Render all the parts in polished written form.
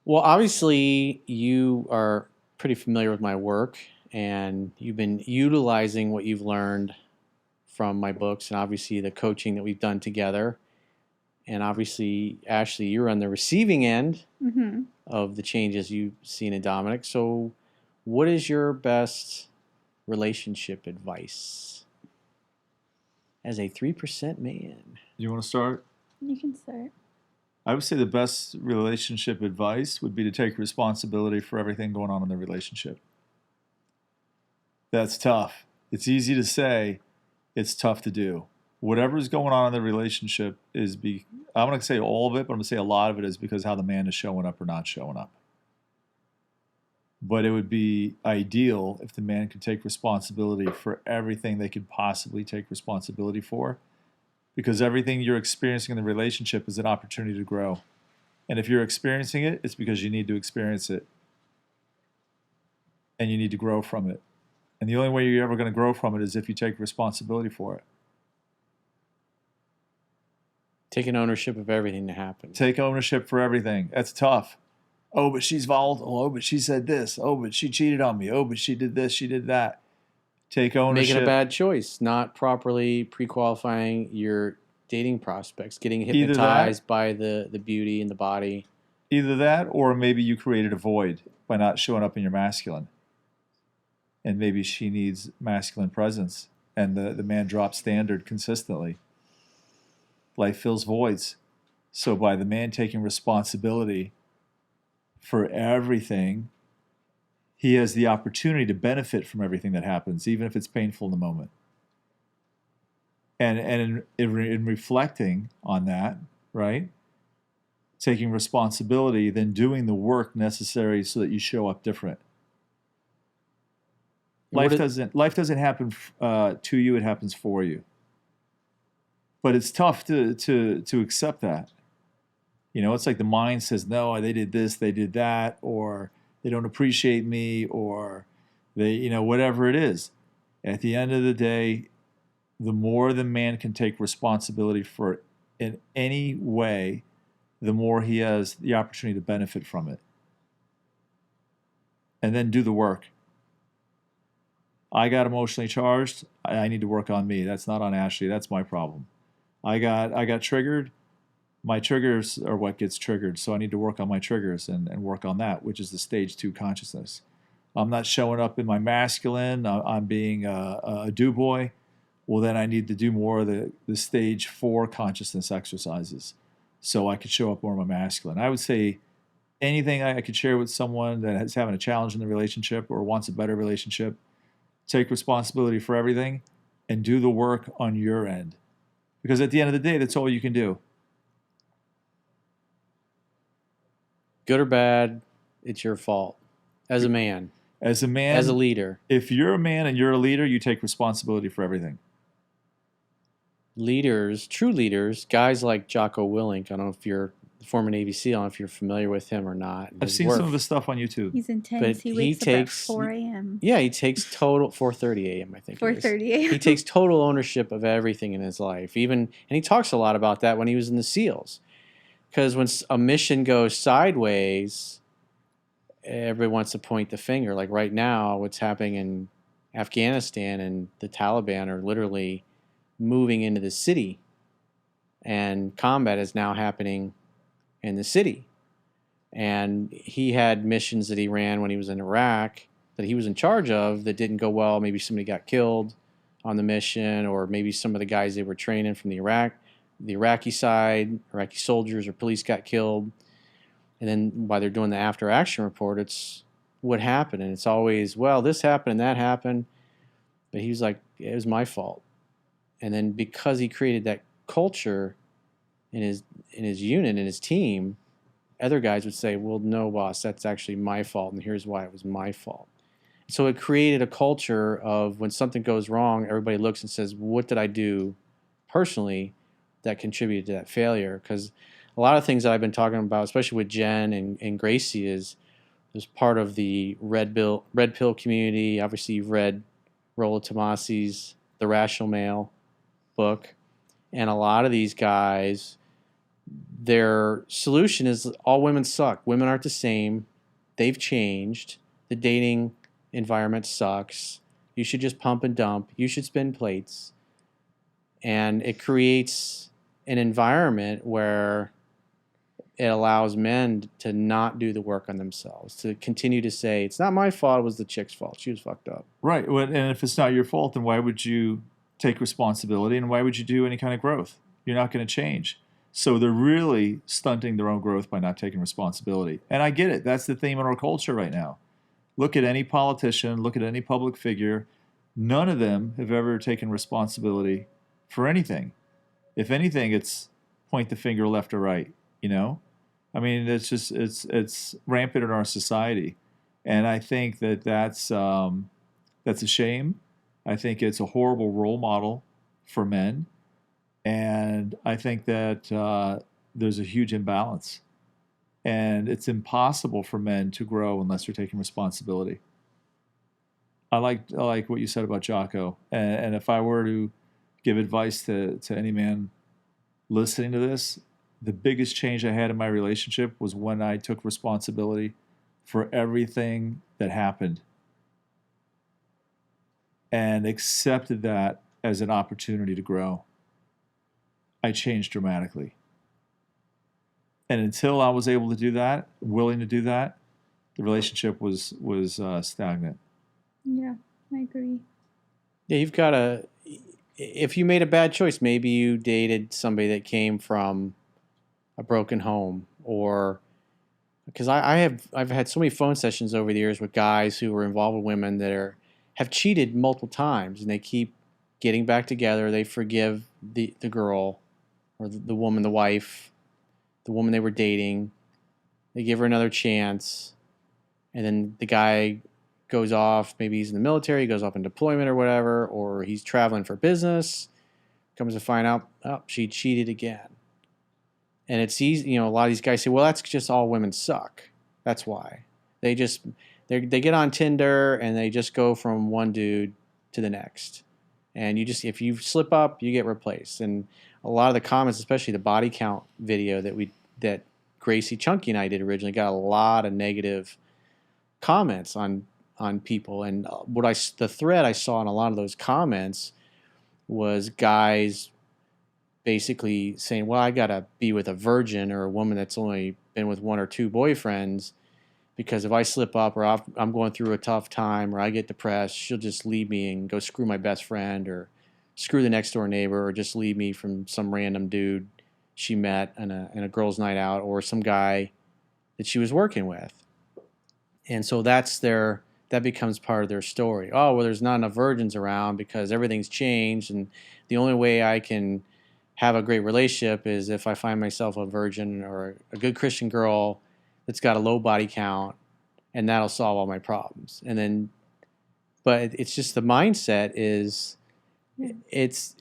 Well, obviously, you are pretty familiar with my work, and you've been utilizing what you've learned from my books, and obviously the coaching that we've done together. And obviously, Ashley, you're on the receiving end Mm-hmm. of the changes you've seen in Dominic. So, what is your best relationship advice as a 3% man? You want to start? You can start. I would say the best relationship advice would be to take responsibility for everything going on in the relationship. That's tough. It's easy to say, it's tough to do. Whatever's going on in the relationship I'm going to say all of it, but I'm going to say a lot of it is because how the man is showing up or not showing up. But it would be ideal if the man could take responsibility for everything they could possibly take responsibility for, because everything you're experiencing in the relationship is an opportunity to grow. And if you're experiencing it, it's because you need to experience it. And you need to grow from it. And the only way you're ever going to grow from it is if you take responsibility for it. Taking ownership of everything that happens. Take ownership for everything. That's tough. Oh, but she's volatile. Oh, but she said this. Oh, but she cheated on me. Oh, but she did this. She did that. Take ownership. Making a bad choice, not properly pre-qualifying your dating prospects, getting hypnotized by the beauty and the body. Either that, or maybe you created a void by not showing up in your masculine. And maybe she needs masculine presence, and the man drops standard consistently. Life fills voids. So by the man taking responsibility for everything, he has the opportunity to benefit from everything that happens, even if it's painful in the moment. And in reflecting on that, right? Taking responsibility, then doing the work necessary so that you show up different. Life doesn't happen to you; it happens for you. But it's tough to accept that. You know, it's like the mind says, "No, they did this, they did that," or they don't appreciate me, or they, whatever it is. At the end of the day, the more the man can take responsibility for it in any way, the more he has the opportunity to benefit from it. And then do the work. I got emotionally charged. I need to work on me. That's not on Ashley. That's my problem. I got triggered. My triggers are what gets triggered. So I need to work on my triggers and work on that, which is the stage 2 consciousness. I'm not showing up in my masculine. I'm being a do-boy. Well, then I need to do more of the stage 4 consciousness exercises so I could show up more of my masculine. I would say anything I could share with someone that is having a challenge in the relationship or wants a better relationship, take responsibility for everything and do the work on your end. Because at the end of the day, that's all you can do. Good or bad, it's your fault. As a man. As a man. As a leader. If you're a man and you're a leader, you take responsibility for everything. Leaders, true leaders, guys like Jocko Willink, I don't know if you're the former Navy SEAL, I don't know if you're familiar with him or not. I've seen some of his stuff on YouTube. He's intense. He wakes up at 4 a.m. Yeah, he takes total 4:30 a.m. I think. 4:30 a.m. He takes total ownership of everything in his life. And he talks a lot about that when he was in the SEALs. Because when a mission goes sideways, everybody wants to point the finger. Like right now, what's happening in Afghanistan, and the Taliban are literally moving into the city, and combat is now happening in the city. And he had missions that he ran when he was in Iraq that he was in charge of that didn't go well. Maybe somebody got killed on the mission, or maybe some of the guys they were training from the Iraqi side, Iraqi soldiers or police got killed. And then while they're doing the after action report, it's what happened. And it's always, well, this happened and that happened. But he was like, it was my fault. And then because he created that culture in his unit, in his team, other guys would say, well, no, boss, that's actually my fault, and here's why it was my fault. So it created a culture of when something goes wrong, everybody looks and says, what did I do personally that contributed to that failure? Because a lot of things that I've been talking about, especially with Jen and Gracie, is part of the red pill community. Obviously, you've read Rollo Tomasi's The Rational Male book. And a lot of these guys, their solution is all women suck. Women aren't the same. They've changed. The dating environment sucks. You should just pump and dump. You should spin plates. And it creates an environment where it allows men to not do the work on themselves, to continue to say, it's not my fault, it was the chick's fault. She was fucked up. Right. And if it's not your fault, then why would you take responsibility and why would you do any kind of growth? You're not going to change. So they're really stunting their own growth by not taking responsibility. And I get it. That's the theme in our culture right now. Look at any politician, look at any public figure. None of them have ever taken responsibility for anything. If anything, it's point the finger left or right, you know? I mean, it's just it's rampant in our society, and I think that's a shame. I think it's a horrible role model for men, and I think that there's a huge imbalance, and it's impossible for men to grow unless they're taking responsibility. I like what you said about Jocko, and if I were to give advice to any man listening to this, the biggest change I had in my relationship was when I took responsibility for everything that happened and accepted that as an opportunity to grow. I changed dramatically. And until I was able to do that, willing to do that, the relationship was stagnant. Yeah, I agree. Yeah, you've got to, if you made a bad choice, maybe you dated somebody that came from a broken home, or because I've had so many phone sessions over the years with guys who were involved with women that have cheated multiple times, and they keep getting back together. They forgive the girl or the woman, the wife, the woman they were dating. They give her another chance, and then the guy goes off. Maybe he's in the military, he goes off in deployment or whatever, or he's traveling for business. Comes to find out, oh, she cheated again. And it's easy, you know, a lot of these guys say, well, that's just all women suck. That's why. They get on Tinder and they just go from one dude to the next. And if you slip up, you get replaced. And a lot of the comments, especially the body count video that Gracie, Chunky, and I did originally, got a lot of negative comments on people. And the thread I saw in a lot of those comments was guys basically saying, well, I got to be with a virgin or a woman that's only been with one or two boyfriends, because if I slip up or I'm going through a tough time or I get depressed, she'll just leave me and go screw my best friend or screw the next door neighbor or just leave me from some random dude she met in a girl's night out or some guy that she was working with. And so that becomes part of their story. Oh, well, there's not enough virgins around because everything's changed, and the only way I can have a great relationship is if I find myself a virgin or a good Christian girl that's got a low body count, and that'll solve all my problems. And then, but it's just the mindset is, it's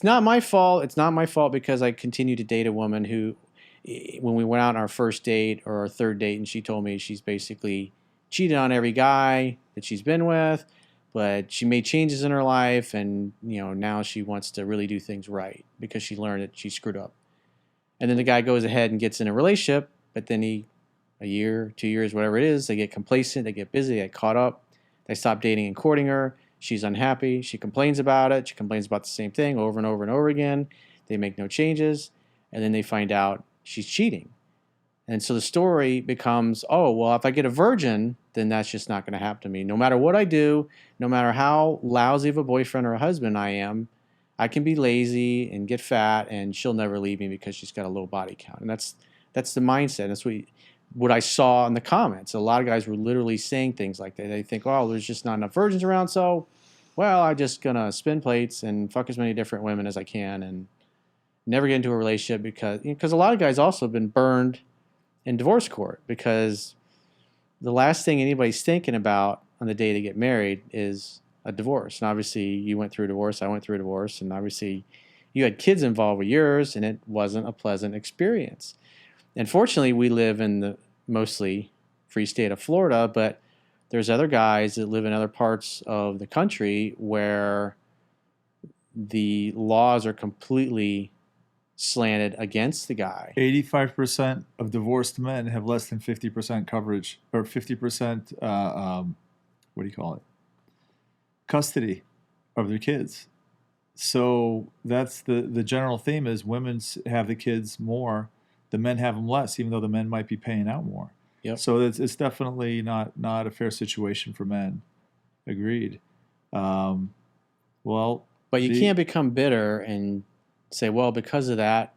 not my fault. It's not my fault because I continue to date a woman who, when we went out on our first date or our third date, and she told me she's basically cheated on every guy that she's been with, but she made changes in her life, and now she wants to really do things right because she learned that she screwed up. And then the guy goes ahead and gets in a relationship, but then a year, 2 years, whatever it is, they get complacent, they get busy, they get caught up, they stop dating and courting her. She's unhappy. She complains about it. She complains about the same thing over and over and over again. They make no changes, and then they find out she's cheating. And so the story becomes, oh, well, if I get a virgin, then that's just not going to happen to me. No matter what I do, no matter how lousy of a boyfriend or a husband I am, I can be lazy and get fat, and she'll never leave me because she's got a low body count. And that's the mindset. That's what I saw in the comments. A lot of guys were literally saying things like that. They think, oh, there's just not enough virgins around, so, well, I'm just going to spin plates and fuck as many different women as I can and never get into a relationship because a lot of guys also have been burned in divorce court, because the last thing anybody's thinking about on the day they get married is a divorce. And obviously you went through a divorce, I went through a divorce, and obviously you had kids involved with yours, and it wasn't a pleasant experience. And fortunately we live in the mostly free state of Florida, but there's other guys that live in other parts of the country where the laws are completely slanted against the guy. 85% of divorced men have less than 50% coverage, or 50%, what do you call it? Custody of their kids. So that's the general theme is women have the kids more, the men have them less, even though the men might be paying out more. Yep. So it's definitely not a fair situation for men. Agreed. Well, But you can't become bitter and say, well, because of that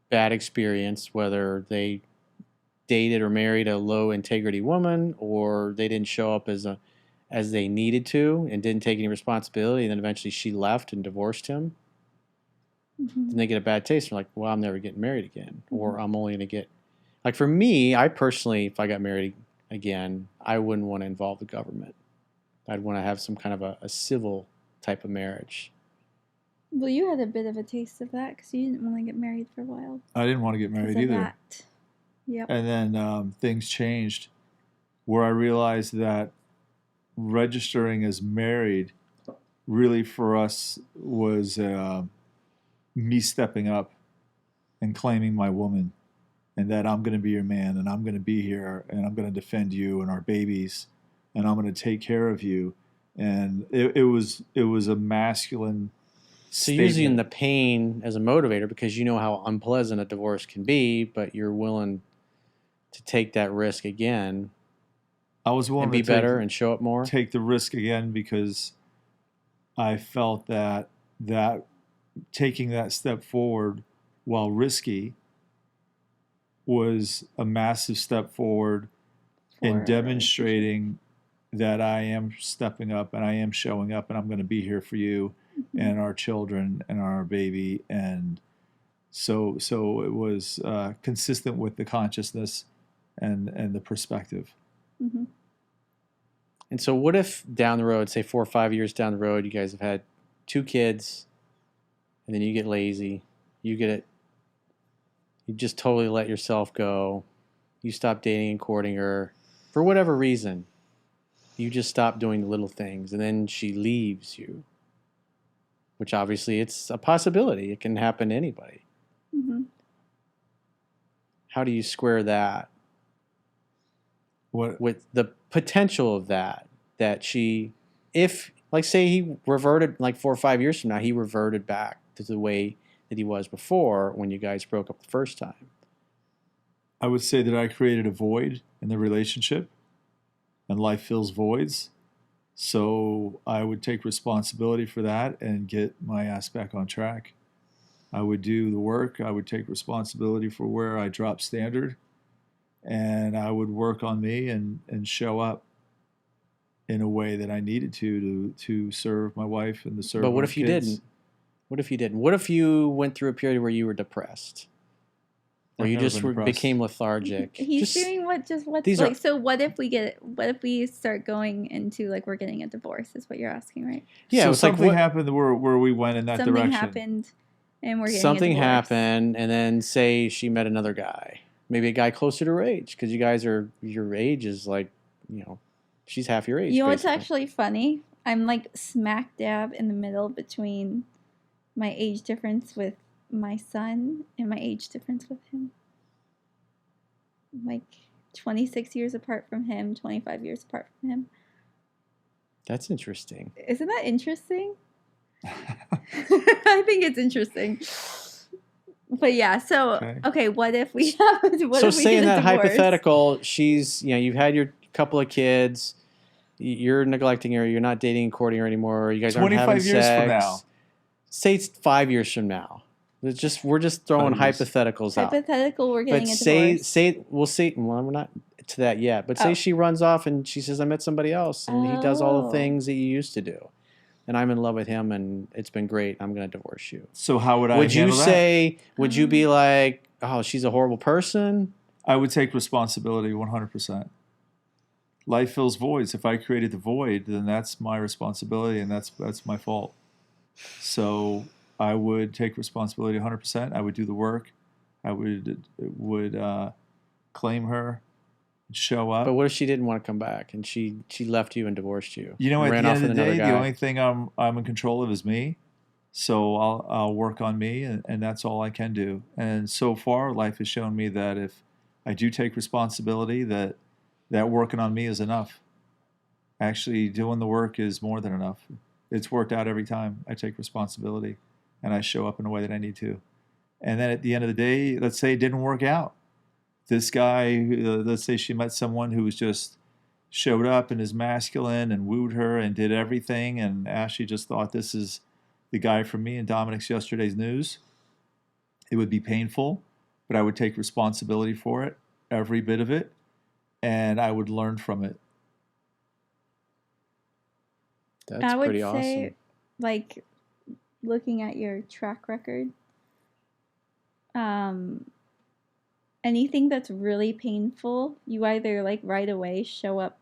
bad experience, whether they dated or married a low integrity woman or they didn't show up as they needed to and didn't take any responsibility, and then eventually she left and divorced him, then they get a bad taste. They're like, well, I'm never getting married again, or I'm only going to get... Like for me, I personally, if I got married again, I wouldn't want to involve the government. I'd want to have some kind of a civil type of marriage. Well, you had a bit of a taste of that because you didn't want to get married for a while. I didn't want to get married either. That. Yep. And then things changed where I realized that registering as married really for us was me stepping up and claiming my woman, and that I'm going to be your man, and I'm going to be here, and I'm going to defend you and our babies, and I'm going to take care of you. And it was a masculine So statement. using the pain as a motivator because you know how unpleasant a divorce can be, but you're willing to take that risk again. I was willing and be to better and show up more. Take the risk again because I felt that taking that step forward, while risky, was a massive step forward in demonstrating that I am stepping up and I am showing up and I'm going to be here for you and our children and our baby. And so it was consistent with the consciousness and the perspective. Mm-hmm. And so what if down the road, say 4 or 5 years down the road, you guys have had 2 kids and then you get lazy, you just totally let yourself go, you stop dating and courting her for whatever reason, you just stop doing the little things, and then she leaves you, which obviously it's a possibility. It can happen to anybody. Mm-hmm. How do you square that with the potential of that she, if, like, say he reverted, like 4 or 5 years from now, he reverted back to the way that he was before when you guys broke up the first time? I would say that I created a void in the relationship, and life fills voids. So I would take responsibility for that and get my ass back on track. I would do the work. I would take responsibility for where I dropped standard, and I would work on me and show up in a way that I needed to serve my wife and to serve my kids. But what if you didn't? What if you didn't? What if you went through a period where you were depressed? Or you just became lethargic? He's doing what's these like. are, So what if we start going into like we're getting a divorce? Is what you're asking, right? Yeah. So it's something like happened where we went in that direction. Something happened, and we're getting something a divorce. happened, and then say she met another guy, maybe a guy closer to her age, because you guys are, your age is like, she's half your age. You know what's actually funny? I'm like smack dab in the middle between my age difference with my son and my age difference with him. Like 26 years apart from him, 25 years apart from him. That's interesting. Isn't that interesting? I think it's interesting. But yeah, so okay, what if we have so say in that hypothetical, she's, you've had your couple of kids, you're neglecting her, you're not dating and courting her anymore, you guys aren't having sex. 25 years from now. Say it's 5 years from now. We're just throwing hypotheticals out. Hypothetical, we're getting a divorce. Well, we're not to that yet. But say she runs off and she says, I met somebody else, and he does all the things that you used to do, and I'm in love with him, and it's been great. I'm going to divorce you. So how would I handle that? Would you be like, oh, she's a horrible person? I would take responsibility 100%. Life fills voids. If I created the void, then that's my responsibility, and that's my fault. So I would take responsibility 100%. I would do the work. I would claim her, show up. But what if she didn't want to come back and she left you and divorced you? You know, at the end of the day, the only thing I'm in control of is me. So I'll work on me, and that's all I can do. And so far, life has shown me that if I do take responsibility, that working on me is enough. Actually, doing the work is more than enough. It's worked out every time I take responsibility and I show up in a way that I need to. And then at the end of the day, let's say it didn't work out. This guy, let's say she met someone who was just showed up and is masculine and wooed her and did everything, and Ashley just thought this is the guy for me in Dominick's yesterday's news. It would be painful, but I would take responsibility for it, every bit of it, and I would learn from it. That's I would pretty say, awesome. like, looking at your track record, anything that's really painful, you either like right away show up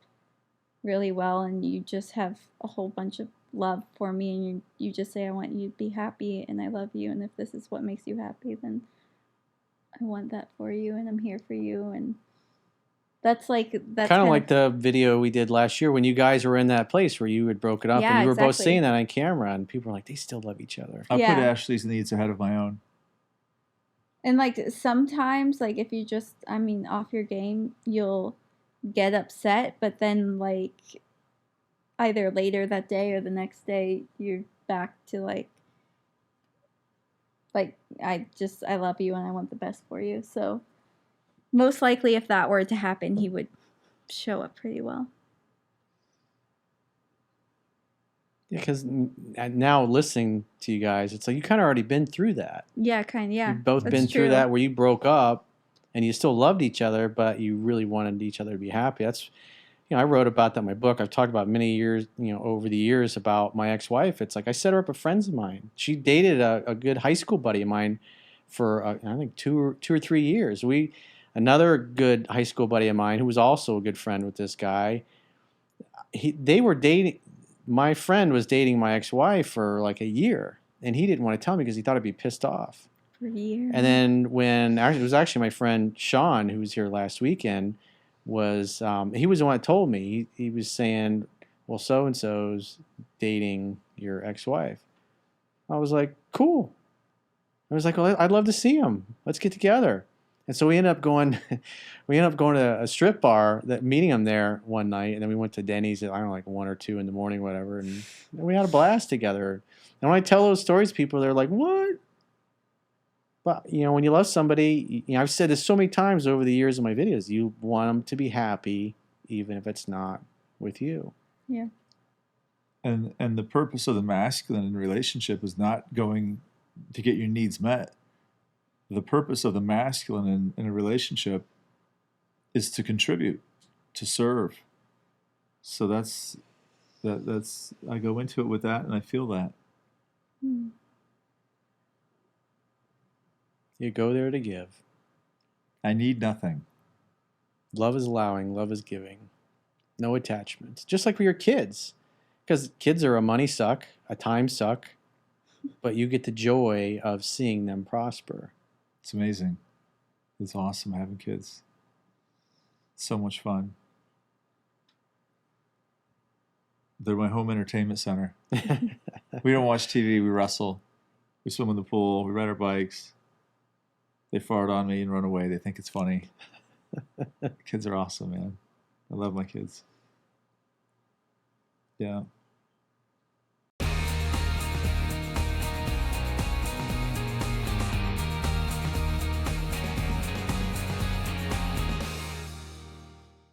really well and you just have a whole bunch of love for me, and you just say, I want you to be happy and I love you, and if this is what makes you happy, then I want that for you and I'm here for you. And that's Kind of like the video we did last year when you guys were in that place where you had broken up, Yeah, and you were both exactly. saying that on camera, and people were like, they still love each other. I Yeah. put Ashley's needs ahead of my own. And like sometimes, like if you just, I mean, off your game, you'll get upset, but then like either later that day or the next day, you're back to like I love you and I want the best for you. So most likely, if that were to happen, he would show up pretty well. Because now listening to you guys, it's like you kind of already been through that. Yeah, yeah. You've both that's been through true. that where you broke up and you still loved each other, but you really wanted each other to be happy. That's, I wrote about that in my book. I've talked about many years, over the years about my ex-wife. It's like I set her up with friends of mine. She dated a good high school buddy of mine for I think 2 or 3 years. Another good high school buddy of mine who was also a good friend with this guy. They were dating. My friend was dating my ex-wife for like a year, and he didn't want to tell me because he thought I'd be pissed off. For years. And then it was actually my friend Sean, who was here last weekend, he was the one that told me. He was saying, well, so-and-so's dating your ex-wife. I was like, cool. I was like, well, I'd love to see him. Let's get together. And so we ended up going to a strip bar, meeting him there one night, and then we went to Denny's at, I don't know, like 1 or 2 in the morning, whatever, and we had a blast together. And when I tell those stories, people, they're like, what? But, when you love somebody, I've said this so many times over the years in my videos, you want them to be happy, even if it's not with you. Yeah. And the purpose of the masculine in a relationship is not going to get your needs met. The purpose of the masculine in a relationship is to contribute, to serve. So that's I go into it with that, and I feel that. You go there to give. I need nothing. Love is allowing, love is giving. No attachments. Just like with your kids. Because kids are a money suck, a time suck, but you get the joy of seeing them prosper. It's amazing. It's awesome having kids. So much fun. They're my home entertainment center. We don't watch TV, we wrestle. We swim in the pool, we ride our bikes. They fart on me and run away. They think it's funny. Kids are awesome, man. I love my kids. Yeah.